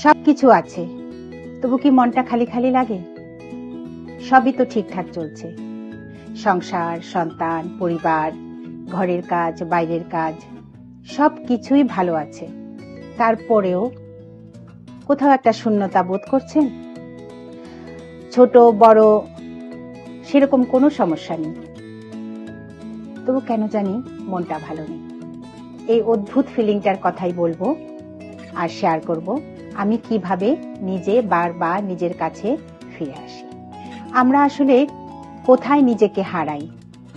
সবকিছু আছে, তবু কি মনটা খালি খালি লাগে? সবই তো ঠিকঠাক চলছে, সংসার, সন্তান, পরিবার, ঘরের কাজ, বাইরের কাজ, সবকিছুই ভালো আছে। তারপরেও কোথাও একটা শূন্যতা বোধ করছেন? ছোট বড় সেরকম কোনো সমস্যা নেই, তবু কেন জানি মনটা ভালো নেই। এই অদ্ভুত ফিলিংটার কথাই বলবো আর শেয়ার করব, আমি কিভাবে নিজে বারবার নিজের কাছে ফিরে আসি। আমরা আসলে কোথায় নিজেকে হারাই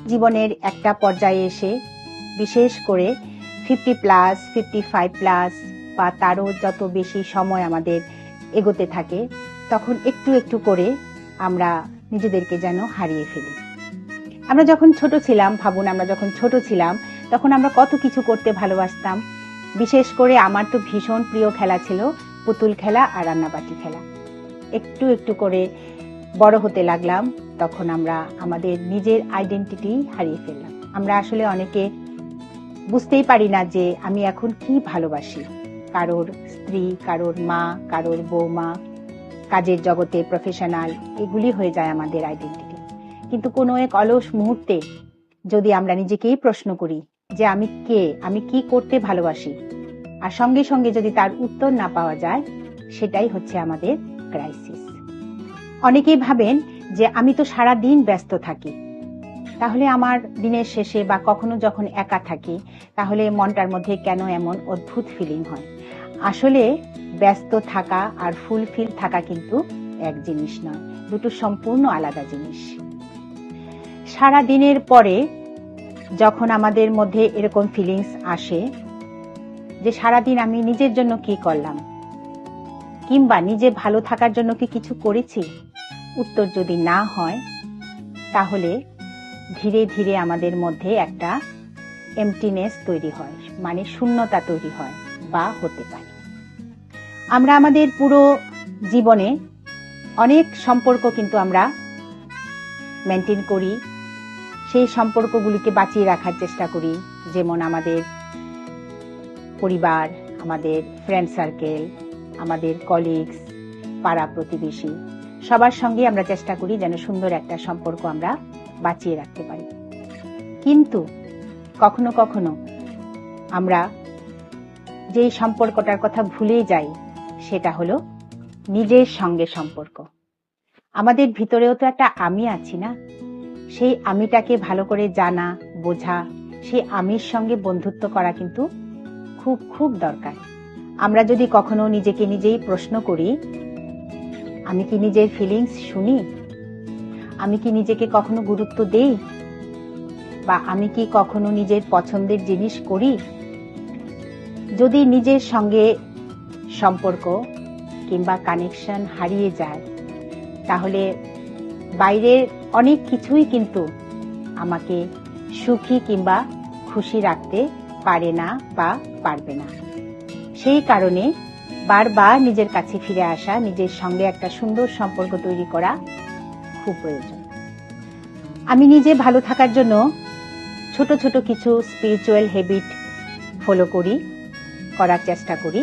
জীবনের একটা পর্যায়ে এসে, বিশেষ করে 50+, 55+ বা তারও যত বেশি সময় আমাদের এগোতে থাকে, তখন একটু একটু করে আমরা নিজেদেরকে যেন হারিয়ে ফেলি। আমরা যখন ছোট ছিলাম, ভাবুন আমরা যখন ছোট ছিলাম তখন আমরা কত কিছু করতে ভালোবাসতাম। বিশেষ করে আমার তো ভীষণ প্রিয় খেলা ছিল পুতুল খেলা আর রান্নাবাটি খেলা। একটু একটু করে বড় হতে লাগলাম, তখন আমরা আমাদের নিজের আইডেন্টিটি হারিয়ে ফেললাম। আমরা আসলে অনেকে বুঝতেই পারি না যে আমি এখন কি ভালোবাসি। কারোর স্ত্রী, কারোর মা, কারোর বৌমা, কাজের জগতে প্রফেশনাল, এগুলি হয়ে যায় আমাদের আইডেন্টিটি। কিন্তু কোনো এক অলস মুহূর্তে যদি আমরা নিজেকেই প্রশ্ন করি যে আমি কে, আমি কি করতে ভালোবাসি, আর সঙ্গে সঙ্গে যদি তার উত্তর না পাওয়া যায়, সেটাই হচ্ছে আমাদের ক্রাইসিস। অনেকেই ভাবেন যে আমি তো সারা দিন ব্যস্ত থাকি, তাহলে আমার দিনের শেষে বা কখনো যখন একা থাকি, তাহলে মনটার মধ্যে কেন এমন অদ্ভুত ফিলিং হয়। আসলে ব্যস্ত থাকা আর ফুলফিল থাকা কিন্তু এক জিনিস নয়, দুটো সম্পূর্ণ আলাদা জিনিস। সারা দিনের পরে যখন আমাদের মধ্যে এরকম ফিলিংস আসে যে সারাদিন আমি নিজের জন্য কি করলাম, কিংবা নিজে ভালো থাকার জন্য কি কিছু করেছি, উত্তর যদি না হয়, তাহলে ধীরে ধীরে আমাদের মধ্যে একটা এমটিনেস তৈরি হয়, মানে শূন্যতা তৈরি হয় বা হতে পারে। আমরা আমাদের পুরো জীবনে অনেক সম্পর্ক কিন্তু আমরা মেনটেন করি, সেই সম্পর্কগুলিকে বাঁচিয়ে রাখার চেষ্টা করি। যেমন আমাদের পরিবার, আমাদের ফ্রেন্ড সার্কেল, আমাদের কলিগস, পাড়া প্রতিবেশী, সবার সঙ্গে আমরা চেষ্টা করি যেন সুন্দর একটা সম্পর্ক আমরা বাঁচিয়ে রাখতে পারি। কিন্তু কখনো কখনো আমরা যেই সম্পর্কটার কথা ভুলে যাই, সেটা হলো নিজের সঙ্গে সম্পর্ক। আমাদের ভিতরেও তো একটা আমি আছি না? সেই আমিটাকে ভালো করে জানা, বোঝা, সেই আমির সঙ্গে বন্ধুত্ব করা কিন্তু খুব খুব দরকার। আমরা যদি কখনো নিজেকে নিজেই প্রশ্ন করি, আমি কি নিজের ফিলিংস শুনি, আমি কি নিজেকে কখনো গুরুত্ব দেই, বা আমি কি কখনো নিজের পছন্দের জিনিস করি, যদি নিজের সঙ্গে সম্পর্ক কিংবা কানেকশন হারিয়ে যায়, তাহলে বাইরের অনেক কিছুই কিন্তু আমাকে সুখী কিংবা খুশি রাখতে পারে না বা পারবে না। সেই কারণে বারবার নিজের কাছে ফিরে আসা, নিজের সঙ্গে একটা সুন্দর সম্পর্ক তৈরি করা খুব প্রয়োজন। আমি নিজে ভালো থাকার জন্য ছোট ছোট কিছু স্পিরিচুয়াল হ্যাবিট ফলো করার চেষ্টা করি।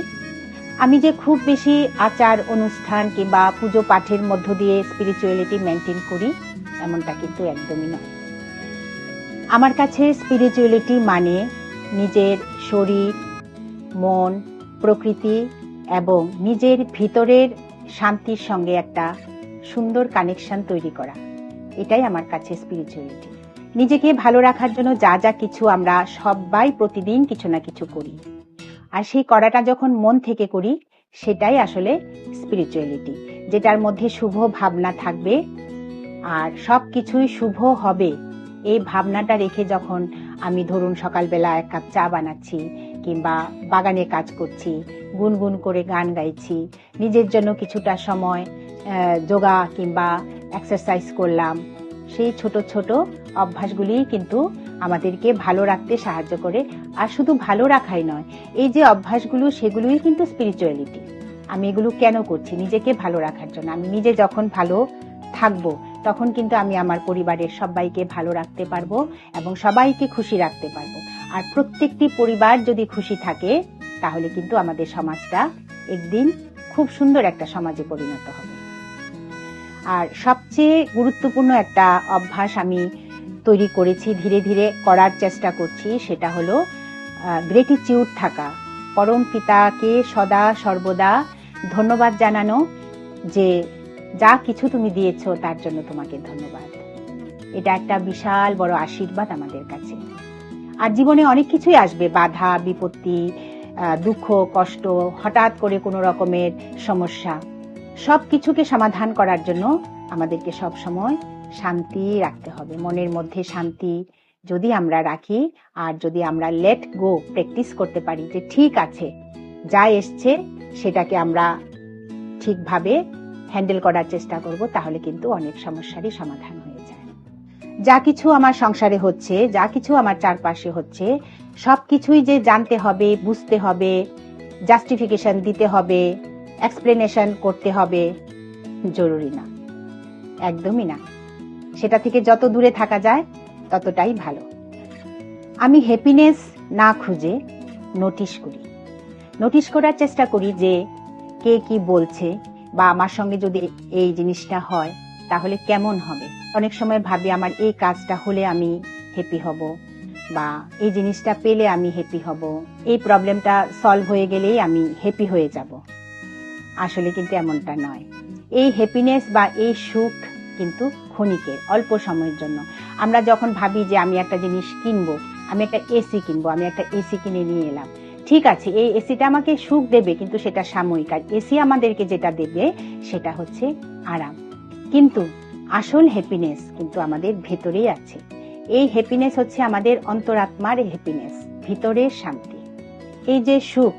আমি যে খুব বেশি আচার অনুষ্ঠান কিংবা পুজো পাঠের মধ্য দিয়ে স্পিরিচুয়ালিটি মেনটেন করি, এমনটা কিন্তু একদমই নয়। আমার কাছে স্পিরিচুয়ালিটি মানে নিজের শরীর, মন, প্রকৃতি এবং নিজের ভিতরের শান্তির সঙ্গে একটা সুন্দর কানেকশন তৈরি করা, এটাই আমার কাছে স্পিরিচুয়ালিটি। নিজেকে ভালো রাখার জন্য যা যা কিছু আমরা সবাই প্রতিদিন কিছু না কিছু করি, আর সেই করাটা যখন মন থেকে করি, সেটাই আসলে স্পিরিচুয়ালিটি, যেটার মধ্যে শুভ ভাবনা থাকবে আর সবকিছুই শুভ হবে। এই ভাবনাটা রেখে যখন আমি ধরুন সকালবেলা 1 কাপ চা বানাচ্ছি, কিংবা বাগানে কাজ করছি, গুনগুন করে গান গাইছি, নিজের জন্য কিছুটা সময় যোগা কিংবা এক্সারসাইজ করলাম, সেই ছোট ছোট অভ্যাসগুলি কিন্তু আমাদেরকে ভালো রাখতে সাহায্য করে। আর শুধু ভালো রাখাই নয়, এই যে অভ্যাসগুলো, সেগুলোই কিন্তু স্পিরিচুয়ালিটি। আমি এগুলো কেন করছি? নিজেকে ভালো রাখার জন্য। আমি নিজে যখন ভালো থাকবো, তখন কিন্তু আমি আমার পরিবারের সবাইকে ভালো রাখতে পারবো এবং সবাইকে খুশি রাখতে পারবো। আর প্রত্যেকটি পরিবার যদি খুশি থাকে, তাহলে কিন্তু আমাদের সমাজটা একদিন খুব সুন্দর একটা সমাজে পরিণত হবে। আর সবচেয়ে গুরুত্বপূর্ণ একটা অভ্যাস আমি তৈরি করেছি, ধীরে ধীরে করার চেষ্টা করছি, সেটা হলো গ্রেটিটিউড থাকা, পরম পিতাকে সদা সর্বদা ধন্যবাদ জানানো, যে যা কিছু তুমি দিয়েছো তার জন্য তোমাকে ধন্যবাদ। এটা একটা বিশাল বড় আশীর্বাদ আমাদের কাছে। আর জীবনে অনেক কিছুই আসবে, বাধা বিপত্তি, দুঃখ কষ্ট, হঠাৎ করে কোনো রকমের সমস্যা, সব কিছুকে সমাধান করার জন্য আমাদেরকে সব সময় শান্তি রাখতে হবে। মনের মধ্যে শান্তি যদি আমরা রাখি, আর যদি আমরা লেট গো প্র্যাকটিস করতে পারি, যে ঠিক আছে যা এসছে সেটাকে আমরা ঠিকভাবে হ্যান্ডেল করার চেষ্টা করব, তাহলে কিন্তু অনেক সমস্যারই সমাধান হয়ে যায়। যা কিছু আমার সংসারে হচ্ছে, যা কিছু আমার চারপাশে হচ্ছে, সবকিছুই যে জানতে হবে, বুঝতে হবে, জাস্টিফিকেশন দিতে হবে, এক্সপ্লেনেশন করতে হবে, জরুরি না, একদমই না। সেটা থেকে যত দূরে থাকা যায় ততটাই ভালো। আমি হ্যাপিনেস না খুঁজে নোটিশ করি, নোটিশ করার চেষ্টা করি যে কে কি বলছে, বা আমার সঙ্গে যদি এই জিনিসটা হয় তাহলে কেমন হবে। অনেক সময় ভাবি আমার এই কাজটা হলে আমি হ্যাপি হব, বা এই জিনিসটা পেলে আমি হ্যাপি হব, এই প্রবলেমটা সলভ হয়ে গেলেই আমি হ্যাপি হয়ে যাব। আসলে কিন্তু এমনটা নয়। এই হ্যাপিনেস বা এই সুখ কিন্তু ক্ষণিকের, অল্প সময়ের জন্য। আমরা যখন ভাবি যে আমি একটা জিনিস কিনবো, আমি একটা এসি কিনবো, আমি একটা এসি কিনে নিয়ে এলাম, ঠিক আছে এই এসিটা আমাকে সুখ দেবে, কিন্তু সেটা সাময়িক। আর এসি আমাদেরকে যেটা দেবে সেটা হচ্ছে আরাম। কিন্তু আসল হ্যাপিনেস কিন্তু আমাদের ভেতরেই আছে। এই হ্যাপিনেস হচ্ছে আমাদের অন্তরাত্মার হ্যাপিনেস, ভিতরের শান্তি। এই যে সুখ,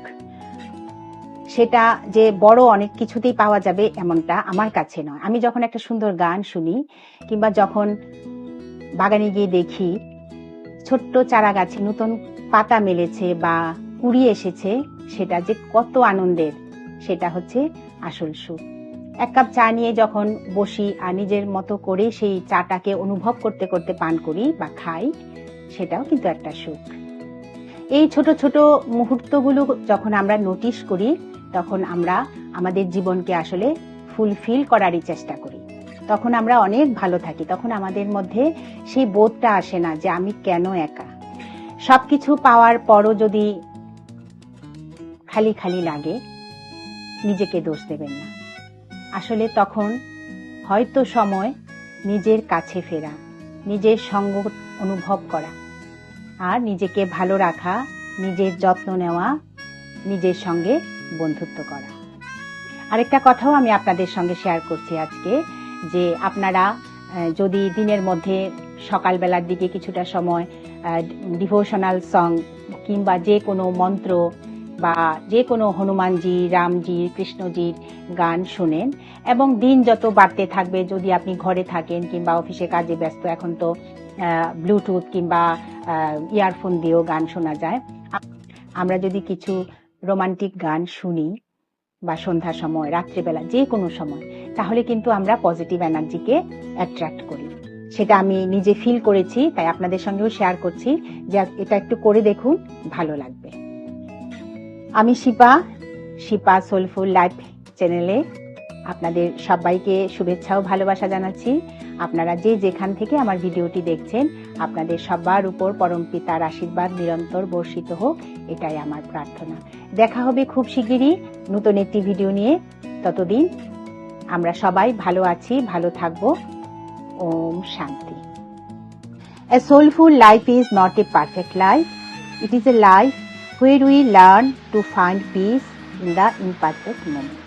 সেটা যে বড় অনেক কিছুতেই পাওয়া যাবে এমনটা আমার কাছে নয়। আমি যখন একটা সুন্দর গান শুনি, কিংবা যখন বাগানে গিয়ে দেখি ছোট্ট চারা গাছে নতুন পাতা মেলেছে বা কুড়ি এসেছে, সেটা যে কত আনন্দের, সেটা হচ্ছে আসল সুখ। এক কাপ চা নিয়ে যখন বসি আর নিজের মতো করে সেই চাটাকে অনুভব করতে করতে পান করি বা খাই, সেটাও কিন্তু একটা সুখ। এই ছোট ছোট মুহূর্তগুলো যখন আমরা নোটিশ করি, তখন আমরা আমাদের জীবনকে আসলে ফুলফিল করারই চেষ্টা করি। তখন আমরা অনেক ভালো থাকি। তখন আমাদের মধ্যে সেই বোধটা আসে না যে আমি কেন একা। সবকিছু পাওয়ার পরও যদি খালি খালি লাগে, নিজেকে দোষ দেবেন না। আসলে তখন হয়তো সময় নিজের কাছে ফেরা, নিজের সঙ্গ অনুভব করা, আর নিজেকে ভালো রাখা, নিজের যত্ন নেওয়া, নিজের সঙ্গে বন্ধুত্ব করা। আরেকটা কথাও আমি আপনাদের সঙ্গে শেয়ার করছি আজকে, যে আপনারা যদি দিনের মধ্যে সকালবেলার দিকে কিছুটা সময় ডিভোশনাল সং কিংবা যে কোনো মন্ত্র বা যে কোনো হনুমানজি, রামজি, কৃষ্ণজির গান শোনেন, এবং দিন যত বাড়তে থাকবে, যদি আপনি ঘরে থাকেন কিংবা অফিসে কাজে ব্যস্ত, এখন তো ব্লুটুথ কিংবা ইয়ারফোন দিয়েও গান শোনা যায়, আমরা যদি কিছু রোমান্টিক গান শুনি বা সন্ধ্যার সময়, রাত্রিবেলা, যে কোনো সময়, তাহলে কিন্তু আমরা পজিটিভ এনার্জিকে অ্যাট্রাক্ট করি। সেটা আমি নিজে ফিল করেছি, তাই আপনাদের সঙ্গেও শেয়ার করছি যে এটা একটু করে দেখুন, ভালো লাগবে। আমি শিপা সোলফুল লাইফ চ্যানেলে আপনাদের সবাইকে শুভেচ্ছা ও ভালোবাসা জানাচ্ছি। আপনারা যে যেখান থেকে আমার ভিডিওটি দেখছেন, আপনাদের সবার উপর পরম পিতার আশীর্বাদ নিরন্তর বর্ষিত হোক, এটাই আমার প্রার্থনা। দেখা হবে খুব শিগগিরই নতুন একটি ভিডিও নিয়ে। ততদিন আমরা সবাই ভালো আছি, ভালো থাকবো। ওম শান্তি। A soulful life is not a perfect life. It is a life where we learn to find peace in the imperfect moment.